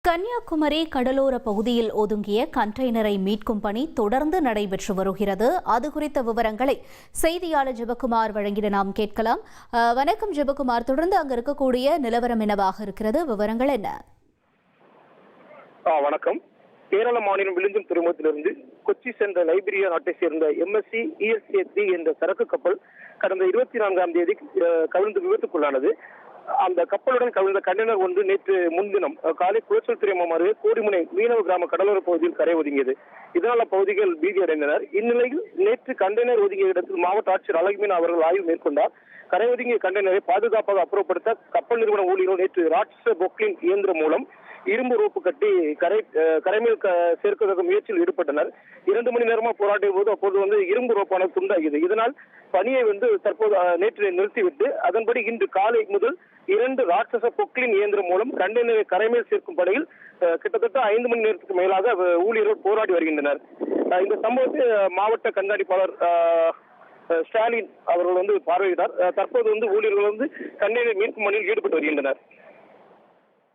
கன்னியாகுமரி கடலோர பகுதியில் ஒதுங்கிய கண்டெய்னரை மீட்கும் பணி தொடர்ந்து நடைபெற்று வருகிறது. அது குறித்த விவரங்களை செய்தியாளர் ஜெபக்குமார் வழங்கிட நாம் கேட்கலாம். வணக்கம் ஜெபக்குமார், தொடர்ந்து அங்கு இருக்கக்கூடிய நிலவரம் என்னவாக இருக்கிறது, விவரங்கள் என்ன? வணக்கம். கேரள மாநிலம் விழுந்தும் துறைமுகத்திலிருந்து கொச்சி சென்ற லைபீரியா நாட்டை சேர்ந்த MSC ESA-3 என்ற சரக்கு கப்பல் கடந்த 24ஆம் தேதி கவிழ்ந்து விபத்துக்குள்ளானது. அந்த கப்பலுடன் கவிழ்ந்த கண்டெய்னர் ஒன்று நேற்று முன்தினம் காலை குளச்சல் துறைமுகம் அருகே கோடிமுனை மீனவ கிராம கடலோர பகுதியில் கரை ஒதுங்கியது. இதனால் அப்பகுதிகள் பீதியடைந்தனர். இந்நிலையில் நேற்று கண்டெய்னர் ஒதுங்கிய இடத்தில் மாவட்ட ஆட்சியர் அழகுமீன் அவர்கள் ஆய்வு மேற்கொண்டார். கரை ஒதுங்கிய கண்டெய்னரை பாதுகாப்பாக அப்புறப்படுத்த கப்பல் நிறுவன ஊழியர்கள் நேற்று ராட்சச பொக்லின் இயந்திரம் மூலம் இரும்பு ரோப்பு கட்டி கரைமேல் சேர்க்க முயற்சியில் ஈடுபட்டனர். 2 மணி நேரமா போராட்டிய போது அப்போது இரும்பு ரோப்பான துண்டாகியது. இதனால் பணியை தற்போது நேற்று நிறுத்திவிட்டு அதன்படி இன்று காலை முதல் 2 ராட்சச பொக்லின் இயந்திரம் மூலம் கண்டெய்னரை கரைமேல் சேர்க்கும் பணியில் கிட்டத்தட்ட 5 மணி நேரத்துக்கு மேலாக ஊழியர்கள் போராடி வருகின்றனர். இந்த சம்பவத்தை மாவட்ட கண்காணிப்பாளர் ஸ்டாலின் அவர்கள் பார்வையிட்டார். தற்போது ஊழியர்கள் கண்டெய்னர் மீட்கும் பணியில் ஈடுபட்டு வருகின்றனர்.